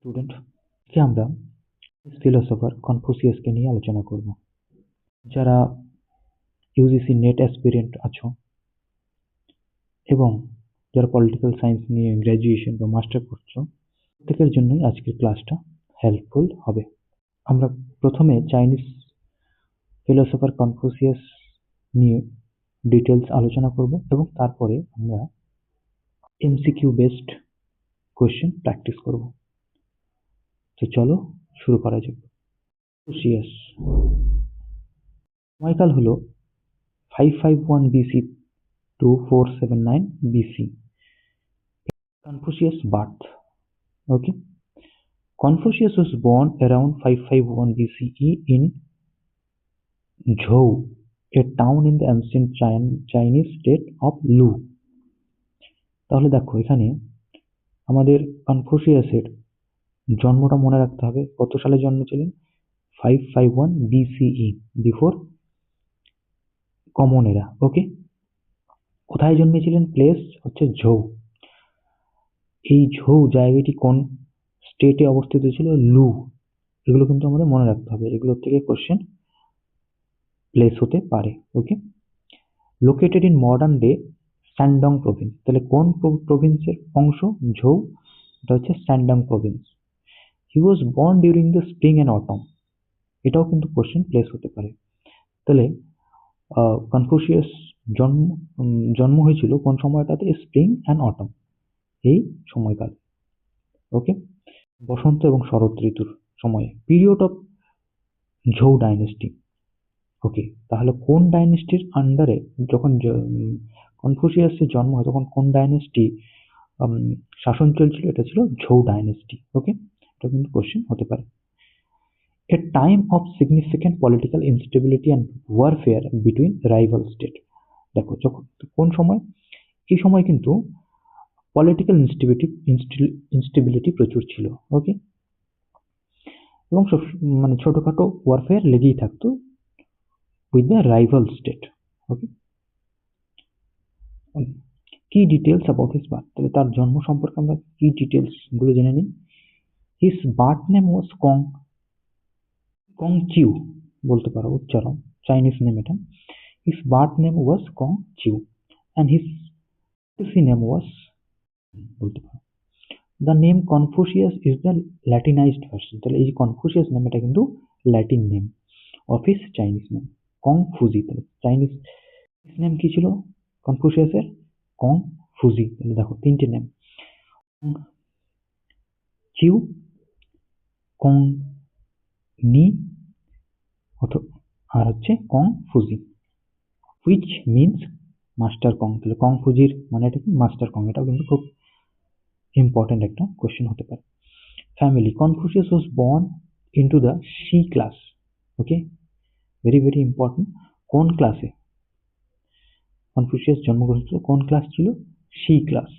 Student, আজকে আমরা philosopher কনফুসিয়াসকে নিয়ে আলোচনা করব। যারা ইউজিসি নেট অ্যাসপিরেন্ট আছো এবং যারা পলিটিক্যাল সায়েন্স নিয়ে গ্র্যাজুয়েশন বা মাস্টার করছো, প্রত্যেকের জন্যই আজকের ক্লাসটা হেল্পফুল হবে। আমরা প্রথমে চাইনিজ ফিলোসোফার কনফুসিয়াস নিয়ে ডিটেলস আলোচনা করব এবং তারপরে আমরা এমসিকিউ বেসড কোয়েশ্চেন প্র্যাকটিস করব। তো চলো শুরু করা যাক। কনফুসিয়াস সময়কাল হলো 551 BC to 479 BC. Confucius' birth. Okay. Confucius was born around 551 BCE in Zhou, a town in the ancient Chinese state of Lu. তাহলে দেখো এখানে আমাদের কনফুসিয়াসের জন্মটা মনে রাখতে হবে। কত সালে জন্মেছিলেন? 551 BCE, বিফোর কমন এরা। ওকে, কোথায় জন্মেছিলেন? প্লেস হচ্ছে ঝৌ। এই ঝৌ জায়গাটি কোন স্টেটে অবস্থিত ছিল? লু। এগুলো কিন্তু আমাদের মনে রাখতে হবে, এগুলোর থেকে কোশ্চেন প্লেস হতে পারে। Okay, located in modern day Shandong province. তাহলে কোন প্রভিন্সের অংশ ঝৌ? এটা হচ্ছে Shandong province. He was born during the spring and autumn. এটাও কিন্তু কোশ্চেন প্লেস হতে পারে। তাহলে কনফুসিয়াস জন্ম হয়েছিল কোন সময়টাতে? স্প্রিং অ্যান্ড অটম, এই সময়কাল। ওকে, বসন্ত এবং শরৎ ঋতুর সময়ে। Period of Zhou dynasty. Okay, তাহলে কোন ডাইনেস্টির আন্ডারে যখন কনফুসিয়াসের জন্ম হয় তখন কোন ডাইনেস্টি শাসন চলছিল? এটা ছিল ঝৌ ডাইনেস্টি। ওকে, এটা কিন্তু কোশ্চেন হতে পারে। এ time of significant political instability and warfare between rival state. দেখো যখন কোন সময়? এই সময় কিন্তু পলিটিক্যাল ইনস্টেবিলিটি প্রচুর ছিল। ওকে, এবং মানে ছোটখাটো ওয়ারফেয়ার লেগেই থাকতো উইথ দ্য রাইভাল স্টেট। ওকে, কি ডিটেলস অ্যাবাউট হিজ বার্থ। তাহলে তার জন্ম সম্পর্কে আমরা কি ডিটেলস গুলো জেনে নিই। His birth name was Kong Qiu, বলতে পারো উচ্চারণ, চাইনিজ নেম এটা। His birth name was Kong Qiu and his name was, বলতে পারো। The name Confucius is the Latinised version. তাহলে এই যে কনফুসিয়াস নেম, এটা কিন্তু Latin name of his Chinese name Kong Fuzi. তাহলে চাইনিজ নেম কি ছিল কনফুসিয়াসের? কং ফুজি। তাহলে দেখো তিনটে নেম, চিউ, কং নি, আর হচ্ছে Kong Fuzi, which means master Kong. তাহলে কং ফুজির মানে এটা কি? Master Kong. এটাও কিন্তু খুব ইম্পর্টেন্ট একটা কোশ্চেন হতে পারে। Family, Confucius was born into the shi class. Okay, very very important. কোন ক্লাসে কনফুসিয়াস জন্মগ্রহণ ছিল? কোন ক্লাস ছিল? Shi class.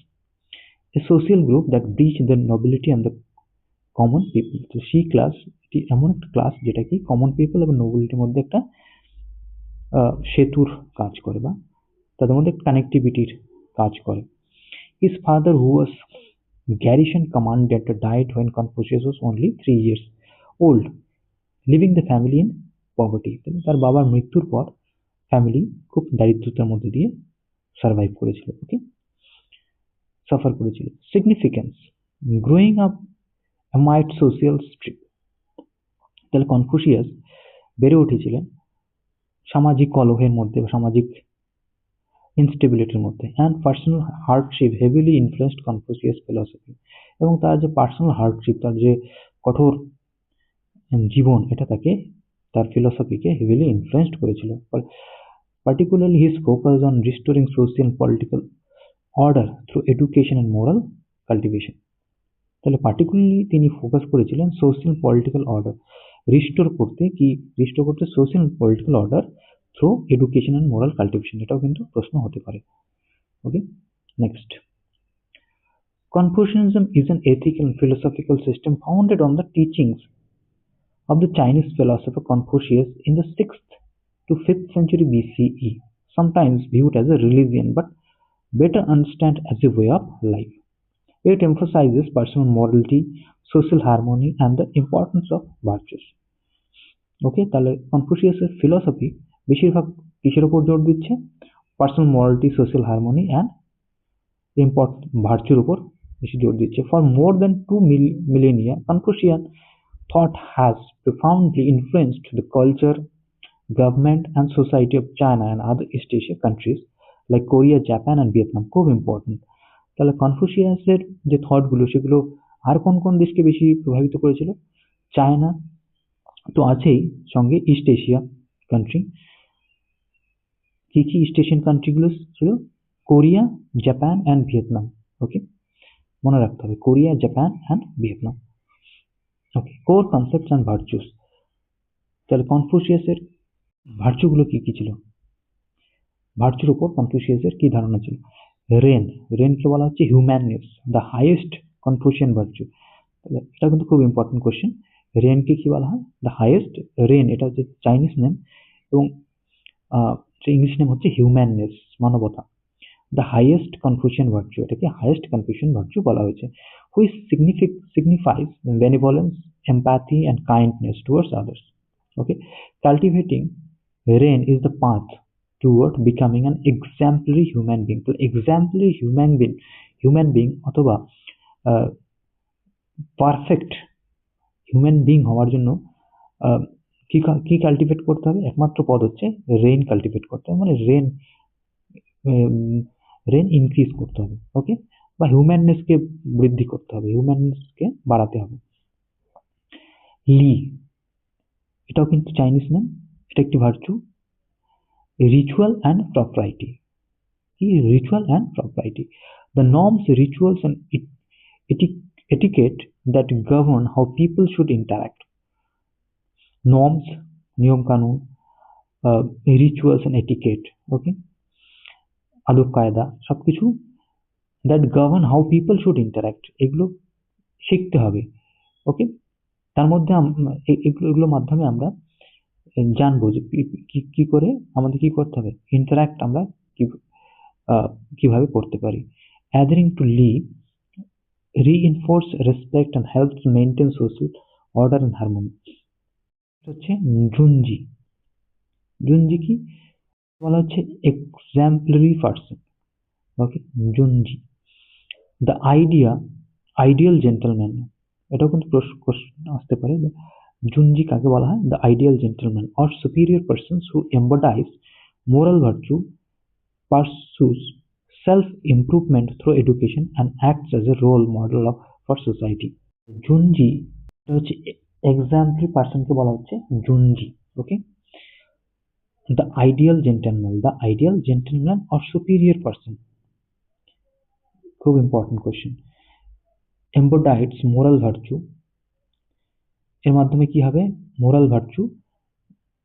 A social group that bridged the nobility and the common people. তো সি ক্লাস এটি এমন একটা ক্লাস যেটা কি কমন পিপল এবং নোবিলিটির মধ্যে একটা সেতুর কাজ করে বা তাদের মধ্যে কানেক্টিভিটির কাজ করে। His father who was garrison commandant died when Confucius was only 3 years old, leaving the family in poverty. তার বাবার মৃত্যুর পর ফ্যামিলি খুব দারিদ্রতার মধ্যে দিয়ে সার্ভাইভ করেছিল। ওকে, সাফার করেছিল। Significance, growing up amid social strict। তাহলে কনফুসিয়াস বেড়ে উঠেছিলেন সামাজিক কলহের মধ্যে বা সামাজিক ইনস্টেবিলিটির মধ্যে। And personal hardship heavily influenced Confucius philosophy. এবং তার যে পার্সোনাল হার্ডশিপ, তার যে কঠোর জীবন, এটা তাকে তার ফিলসফিকে হেভিলি ইনফ্লুয়েন্সড করেছিল। Particularly his focus on restoring social and political order through education and moral cultivation. তাহলে পার্টিকুলারলি তিনি ফোকাস করেছিলেন সোশিয়াল পলিটিক্যাল অর্ডার রিস্টোর করতে। কি রিস্টোর করতে? Social political order through education and moral cultivation. এটাও কিন্তু প্রশ্ন হতে পারে। Okay, next. Confucianism is an ethical and philosophical system founded on the teachings of the Chinese philosopher Confucius in the 6th to 5th century BCE, sometimes viewed as a religion but better understood as a way of life. It emphasizes personal morality, social harmony and the importance of virtues. Okay, তাহলে কনফুসিয়াসের philosophy বেশিরভাগ কিসের উপর জোর দিচ্ছে? Personal morality, social harmony and ভার্চুর উপর বেশি জোর দিচ্ছে। For more than 2 millennia, Confucian thought has profoundly influenced the culture, government and society of China and other East Asia countries like Korea, Japan and Vietnam. খুব important. তাহলে কনফুসিয়াসের যে থটগুলো সেগুলো আর কোন কোন দেশকে বেশি প্রভাবিত করেছিল? চায়না তো আছেই, সঙ্গে ইস্ট এশিয়া কান্ট্রি। কি কি ইস্ট এশিয়ান কান্ট্রিগুলো ছিল? Korea, Japan and Vietnam. Okay, মনে রাখতে হবে Korea, Japan and Vietnam. Okay, core concepts and virtues. তাহলে কনফুসিয়াসের ভার্চুগুলো কি কি ছিল? ভার্চুর উপর কনফুসিয়াসের কি ধারণা ছিল? রেনকে বলা হচ্ছে হিউম্যাননেস, দ্য হাইয়েস্ট কনফুসিয়ান ভার্চু। তাহলে এটা কিন্তু খুব ইম্পর্টেন্ট কোশ্চেন। রেনকে কি বলা হয়? The highest. এটা হচ্ছে চাইনিজ নেম এবং ইংলিশ নেম হচ্ছে হিউম্যাননেস, মানবতা। দ্য হাইয়েস্ট কনফুসিয়ান ভার্চু, এটাকে হাইয়েস্ট কনফুসিয়ান ভার্চু বলা হয়েছে। Which signifies benevolence, empathy and kindness towards others. Okay, cultivating Ren is the path toward becoming an exemplary human being. তো exemplary human being অথবা perfect human being হওয়ার জন্য কি cultivate করতে হবে? একমাত্র পদ হচ্ছে রেন কাল্টিভেট করতে হবে, মানে রেন ইনক্রিজ করতে হবে। ওকে, বা হিউম্যাননেসকে বৃদ্ধি করতে হবে, হিউম্যাননেসকে বাড়াতে হবে। লি, এটাও কিন্তু চাইনিজ নেম, এটা একটি ভার্চু। Ritual and propriety. কি? Ritual and propriety, the norms, rituals and etiquette that govern how people should interact. Norms, নিয়ম কানুন, রিচুয়ালস অ্যান্ড এটিকেট, ওকে, আদব কায়দা, সবকিছু that govern how people should interact, এগুলো শিখতে হবে। ওকে, তার মধ্যে এগুলোর মাধ্যমে আমরা জানবো যে কি করে আমাদের কি করতে হবে, ইন্টারাক্ট আমরা কিভাবে করতে পারি। Adhering to li reinforce respect and helps maintain social order and harmony. হচ্ছে জুনজি কি বলা হচ্ছে? Exemplary person. Okay, junzi. The ideal gentleman, এটাও কিন্তু প্রশ্ন আসতে পারে। জুনজি কাকে বলা হয়? The ideal gentleman or superior person who embodies moral virtue, pursues self-improvement through education and acts as a role model for society. Junzi হচ্ছে exemplary পারসনকে বলা হচ্ছে junzi. Okay, the ideal gentleman or superior person, খুব important question. Embodies moral virtue, এর মাধ্যমে কি হবে? Moral virtue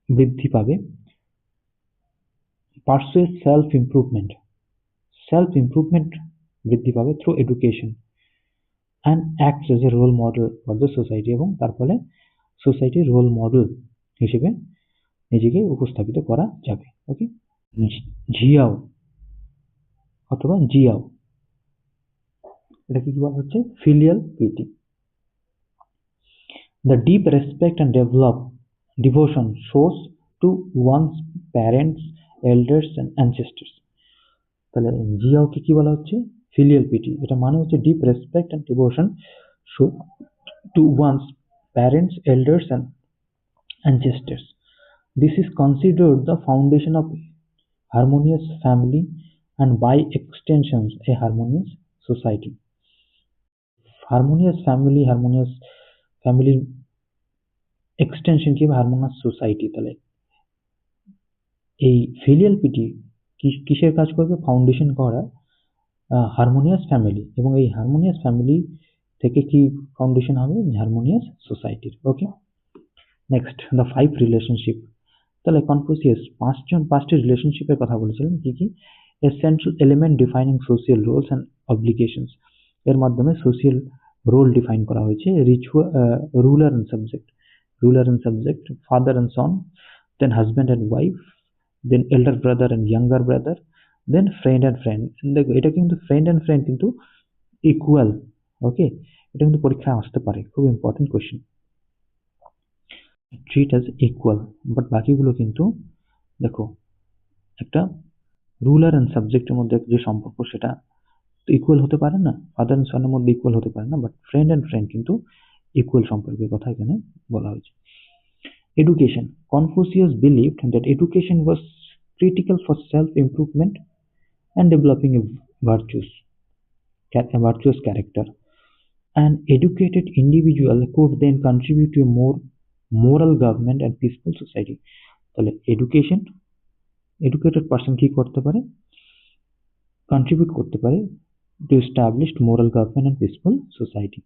বৃদ্ধি পাবে। পারসুয়েস সেলফ ইমপ্রুভমেন্ট বৃদ্ধি পাবে through education, and acts as a role model for the society, এবং তার ফলে সোসাইটির রোল মডেল হিসেবে নিজেকে উপস্থাপিত করা যাবে। ওকে, জিয়াও অথবা জিয়াও, এটাকে কি বলা হচ্ছে? Filial piety. The deep respect and devotion shows to one's parents, elders and ancestors. তাহলে জিয়াওকে কি বলা হচ্ছে? Filial piety. এটা মানে হচ্ছে deep respect and devotion show to one's parents, elders and ancestors. This is considered the foundation of harmonious family and by extension a harmonious society. Harmonious family extension কি? Harmonious society. তাহলে এই filial PT কিসের কাজ করবে? Foundation করা harmonious family, এবং এই harmonious family থেকে কি ফাউন্ডেশন হবে? হারমোনিয়াস সোসাইটির। Okay, next the 5 relationship. তাহলে কনফুসিয়াস পাঁচটি রিলেশনশিপের কথা বলেছিলেন। কি কি? A central element defining social roles and obligations, এর মাধ্যমে সোশিয়াল রোল ডিফাইন করা হয়েছে। Ruler and subject, father and son, then husband and wife, then elder brother and younger brother, then friend and friend. দেখো এটা কিন্তু friend and friend কিন্তু equal. ওকে, এটা কিন্তু পরীক্ষায় আসতে পারে, খুব important question. Treat as equal, but বাকিগুলো কিন্তু দেখো একটা রুলার অ্যান্ড সাবজেক্টের মধ্যে যে সম্পর্ক সেটা তো ইকুয়াল হতে পারে না, ফাদার অ্যান্ড সনের মধ্যে ইকুয়াল হতে পারে না, বাট ফ্রেন্ড অ্যান্ড ফ্রেন্ড কিন্তু ইকুয়াল সম্পর্কের কথা এখানে বলা হয়েছে। Education. Confucius believed that education was critical for self-improvement and developing a virtuous character. An educated individual could then contribute to a more moral government and peaceful society. তাহলে educated person কি করতে পারে, contribute করতে পারে to established moral government and peaceful society.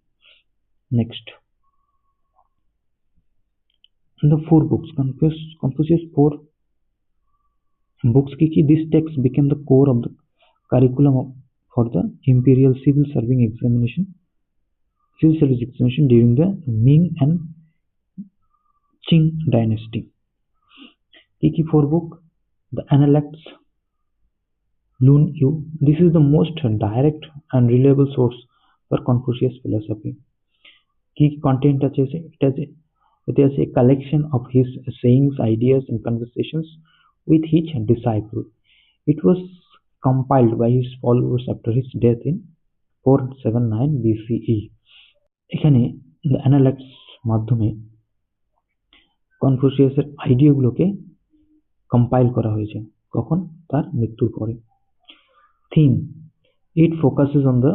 Next, the four books, Confucius four books ki this text became the core of the curriculum for the imperial civil service examination during the Ming and Qing dynasty. Ki four book, the Analects, Lun Yu. This is the most direct and reliable source for Confucius philosophy. Ki content it is a collection of his sayings, ideas, and conversations with each disciple. It was compiled by his followers after his death in 479 BCE. এখানে the অ্যানালেক্টস মাধ্যমে কনফুসিয়াসের আইডিয়াগুলোকে compile করা হয়েছে, কখন, তার মৃত্যুর পরে। Theme, it focuses on the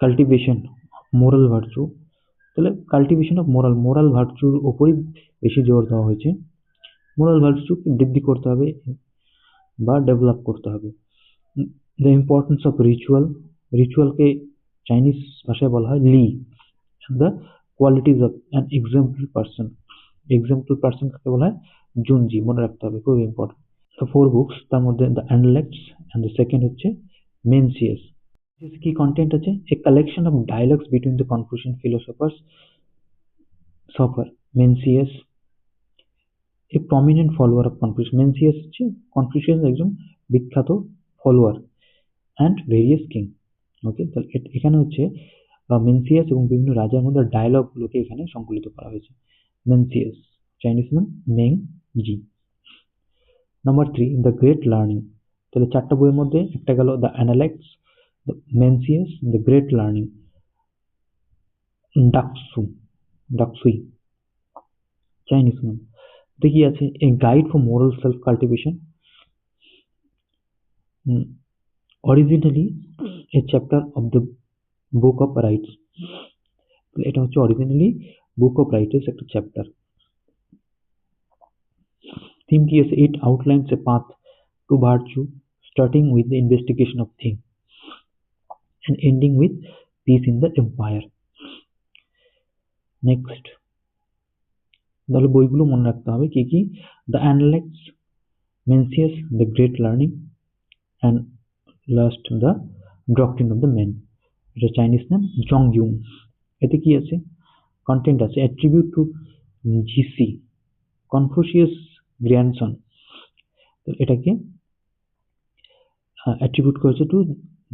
cultivation of moral virtue. তাহলে cultivation of moral ভার্চুর উপরই বেশি জোর দেওয়া হয়েছে। মোরাল ভার্চুকে বৃদ্ধি করতে হবে বা ডেভেলপ করতে হবে। দ্য ইম্পর্টেন্স অফ রিচুয়ালকে চাইনিজ ভাষায় বলা হয় li. The qualities of an example person কাকে বলা হয়, জুনজি, মনে রাখতে হবে, খুব ইম্পর্টেন্ট। তো ফোর বুকস, তার মধ্যে the Analects and the second হচ্ছে মেনসিয়াস। কি কন্টেন্ট আছে, a collection of dialogues between the Confucian philosophers Mencius a prominent follower of Confucius. Mencius হচ্ছে কনফুশিয়াস একজন বিখ্যাত follower and various king. Okay, তাহলে এখানে হচ্ছে মেনসিয়াস এবং বিভিন্ন রাজার মধ্যে ডায়ালগগুলোকে এখানে সংকলিত করা হয়েছে। মেনসিয়াস, চাইনিজ নাম Meng Zi. Number 3, the great learning. তাহলে চারটা বইয়ের মধ্যে একটা গেল the Analects, the Mencius, the great learning, ডাকসুই চাইনিজ নাম। কি আছে, a guide for moral self cultivation, originally a chapter of the book of rites. এটা হচ্ছে অরিজিনালি বুক অফ রাইটস একটা চ্যাপ্টার। থিম কি আছে, it outlines a path to virtue starting with the investigation of thing and ending with peace in the empire. Next, তাহলে বইগুলো মনে রাখতে হবে কি কি, the Analects, Mencius, the great learning and last the doctrine of the mean. এটা Chinese নাম Zhong Yong. এতে কি আছে, কন্টেন্ট আছে attribute to Zisi, Confucius grandson. তো এটাকে অ্যাট্রিবিউট করেছে টু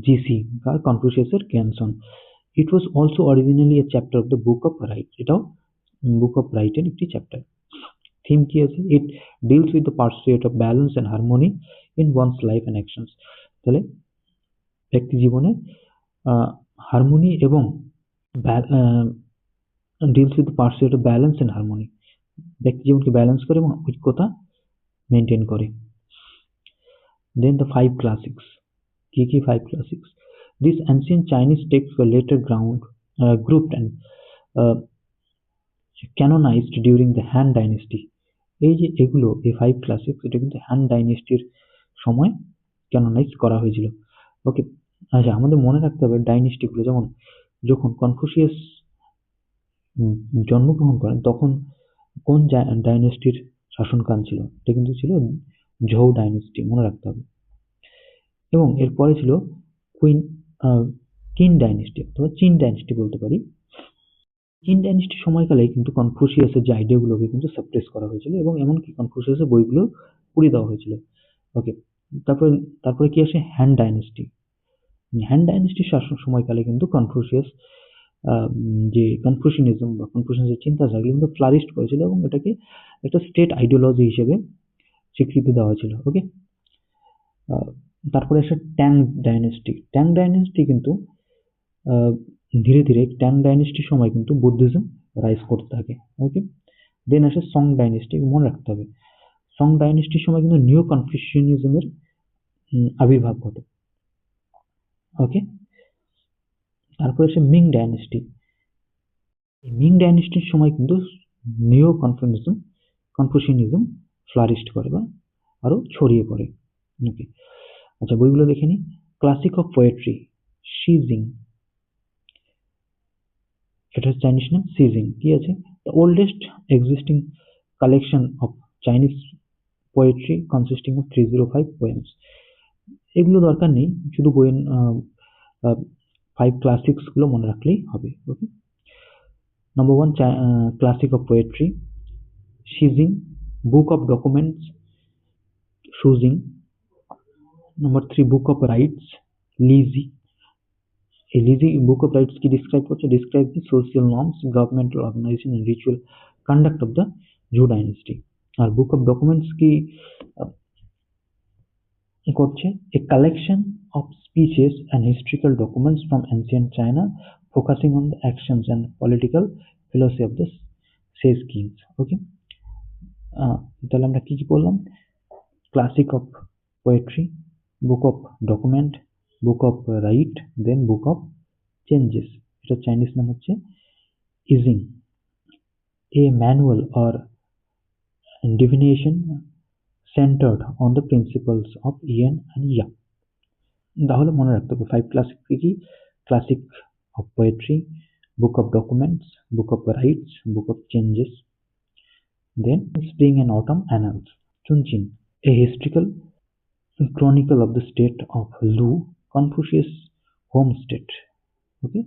জিসি বা কনফুসিয়াসের grandson. It was also originally a chapter of the book of rite. এটাও বুক অফ রাইটের একটি চ্যাপ্টার। থিম কি আছে, it deals with the pursuit of balance and harmony in one's life and actions. তাহলে ব্যক্তি জীবনে হারমোনি এবং deals with the pursuit of balance and harmony, ব্যক্তি জীবনকে ব্যালেন্স করে এবং ঐক্যতা মেনটেন করে। Then the 5 classics. কি কি 5 classics, this ancient Chinese text were later grouped and canonized during the Han Dynasty. এই যে এগুলো, এই 5 ক্লাসিক্স, এটা কিন্তু হ্যান ডাইনেস্টির সময় ক্যানোনাইজ করা হয়েছিল। ওকে, আচ্ছা, আমাদের মনে রাখতে হবে ডাইনেস্টিগুলো, যেমন যখন কনফুসিয়াস জন্মগ্রহণ করেন তখন কোন ডাইনেস্টির শাসনকাল ছিল, এটা কিন্তু ছিল ঝৌ ডাইনেস্টি, মনে রাখতে হবে। এবং এরপরে ছিল কিন ডাইনেস্টি অথবা চীন ডাইনেস্টি বলতে পারি। চীন ডাইনেস্টির সময়কালে কিন্তু কনফুসিয়াসের যে আইডিয়াগুলোকে কিন্তু সাপ্রেস করা হয়েছিল এবং এমনকি কনফুসিয়াসের বইগুলো পুড়িয়ে দেওয়া হয়েছিল। ওকে, তারপরে কি আসে, হ্যান ডাইনেস্টি। হ্যান ডাইনেস্টির শাসন সময়কালে কিন্তু কনফুসিয়াস যে কনফুশিয়ানিজম বা কনফুশিয়ানের চিন্তাধারা এগুলো কিন্তু ফ্লারিস্ট করেছিল এবং এটাকে একটা স্টেট আইডিওলজি হিসেবে স্বীকৃতি দেওয়া হয়েছিল। ওকে, তারপরে আসে ট্যাং ডাইনেস্টি। ট্যাং ডাইনেস্টি কিন্তু ধীরে ধীরে ট্যাং ডাইনেস্টির সময় কিন্তু বুদ্ধিজম রাইজ করতে থাকে। ওকে, দেন আসে সং ডাইনেস্টি, মনে রাখতে হবে সং ডাইনেস্টির সময় কিন্তু নিউ কনফিউশিয়ানিজমের আবির্ভাব ঘটে। ওকে, তারপরে আসে মিং ডাইনেস্টি। মিং ডাইনেস্টির সময় কিন্তু নিও কনফুশিয়ানিজম ফ্লারিস্ট করে বা আরো ছড়িয়ে পড়ে। ওকে, আচ্ছা বইগুলো দেখে নি। ক্লাসিক অফ পোয়েট্রি, শিজিং, এটা হচ্ছে চাইনিজ নাম সিজিং। কি আছে? The oldest existing collection of Chinese poetry consisting of 305 poems. এগুলো দরকার নেই, শুধু বইয়ের 5 ক্লাসিক্স গুলো মনে রাখলেই হবে। Okay, number 1 classic of poetry Shijing, book of documents Shujing. Number 3 book of rites Liji. A Lizzie Book of Rights কি describe করছে? Describe the social norms, governmental organization and ritual conduct of the Zhou dynasty. আর Book of Documents কি করছে? A collection of speeches and historical documents from ancient China, focusing on the actions and political philosophy of the sage kings. Okay, তাহলে আমরা কি কি বললাম? Classic of poetry, book of document, book of right, then book of changes. এটা Chinese নাম হচ্ছে ইজিং। A manual or divination centered on the principles of yin and yang. তাহলে মনে রাখতে হবে 5 ক্লাসিক কি? Classic of poetry, book of documents, book of rites, book of changes, then spring and autumn annals. Chunqiu, a historical chronicle of the state of Lu, Confucius home state. Okay,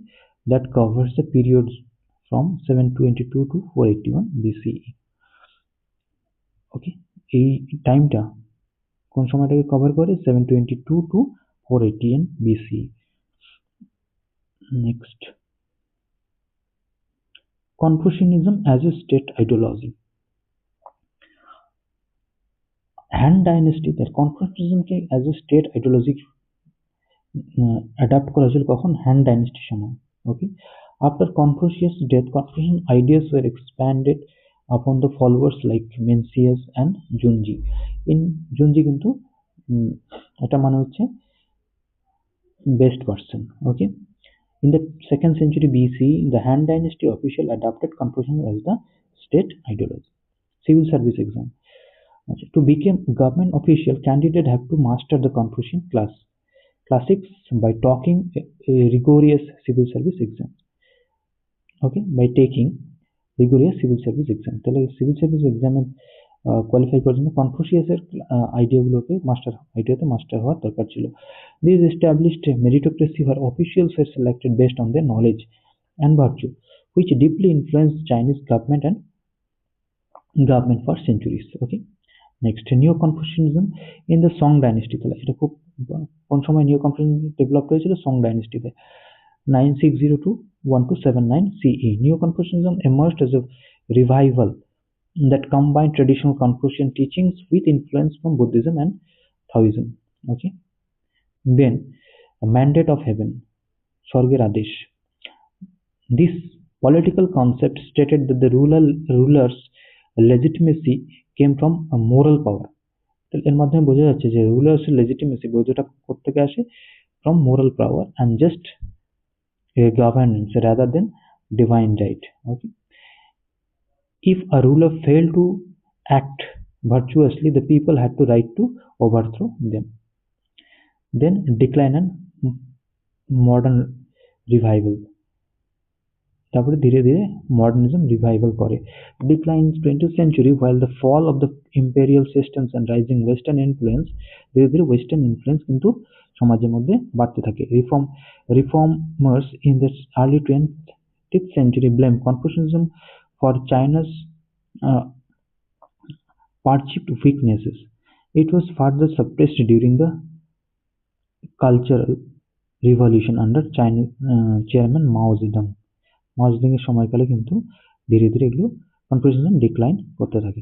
that covers the periods from 722 to 481 BCE. Okay, এই টাইমটা কোন সময়টাকে cover করে? 722 to 481 BCE। Next, Confucianism as a state ideology. Han ডাইনেস্টিতে কনফুশিয়ানিজমকে as a state ideology adapt করা হয়েছিল কখন? হ্যান ডাইনেস্টির সময়। Okay, after Confucius death Confucian ideas were expanded upon the followers like Mencius and Junji. In Junji কিন্তু এটা মানে হচ্ছে best person. Okay, in the 2nd century BC, the Han Dynasty official adopted Confucianism as the state ideology. Civil service exam. To become government official, candidate have to master the Confucian classics by taking a rigorous civil service exam. Okay, by taking rigorous civil service exam. তাহলে civil service এক্সামে qualify করার জন্য কনফুসিয়াসের আইডিয়াগুলোকে master হওয়ার দরকার ছিল। These established meritocracy where officials were selected based on their knowledge and virtue, which deeply influenced Chinese government for centuries. Okay, next, Neo-Confucianism in the Song dynasty. তাহলে এটা খুব কোন সময় নিও কনফুশিয়ানিজম ডেভেলপ হয়েছিল? Song ডাইনেস্টিতে 960 to 1279 CE. Neo-Confucianism emerged as a revival that combined traditional Confucian teachings with influence from Buddhism and Taoism. Okay, then a mandate of heaven, Swarger Adesh. This political concept stated that the ruler's legitimacy came from a moral power. এর মাধ্যমে বোঝা যাচ্ছে যে rulers legitimacy বোধটা কোত্থেকে আসে? from moral power and just a governance rather than divine right. Okay, if a ruler failed to act virtuously, the people had to right to overthrow them. Then decline and modern revival. তারপরে ধীরে ধীরে modernism revival করে। Decline 20th century, while the fall of the imperial systems and rising western influence, ধীরে ধীরে western influence কিন্তু সমাজের মধ্যে বাড়তে থাকে। Reformers in the early 20th century blame Confucianism for China's perceived weaknesses. It was further suppressed during the Cultural Revolution under Chinese chairman Mao Zedong. মার্জিংয়ের সময়কালে কিন্তু ধীরে ধীরে এগুলো কনফুসিয়ানিজম ডিক্লাইন করতে থাকে।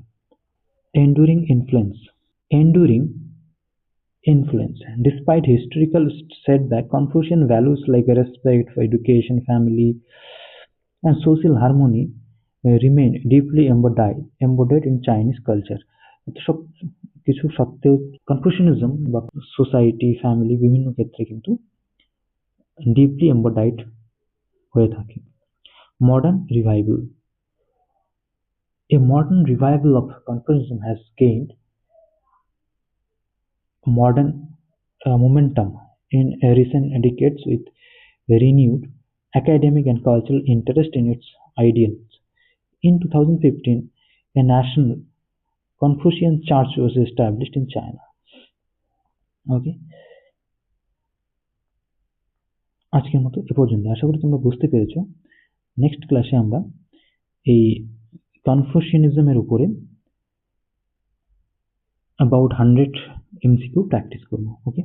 এন্ডুরিং influence. Enduring influence. Despite historical setback, Confucian values like respect for education, family, and social harmony remain deeply embodied in Chinese culture. সব কিছু সত্ত্বেও কনফুশিয়ানিজম বা সোসাইটি, ফ্যামিলি বিভিন্ন ক্ষেত্রে কিন্তু ডিপলি এম্বডাইড হয়ে থাকে। Modern revival. A modern revival of Confucianism has gained modern momentum in recent decades with renewed academic and cultural interest in its ideals. In 2015, a national Confucian church was established in China. ওকে, আজকের মতো এ পর্যন্ত। আশা করি তোমরা বুঝতে পেরেছো। Next ক্লাসে আমরা এই কনফুশিয়ানিজমের উপরে about 100 MCQ প্র্যাকটিস করবো। ওকে।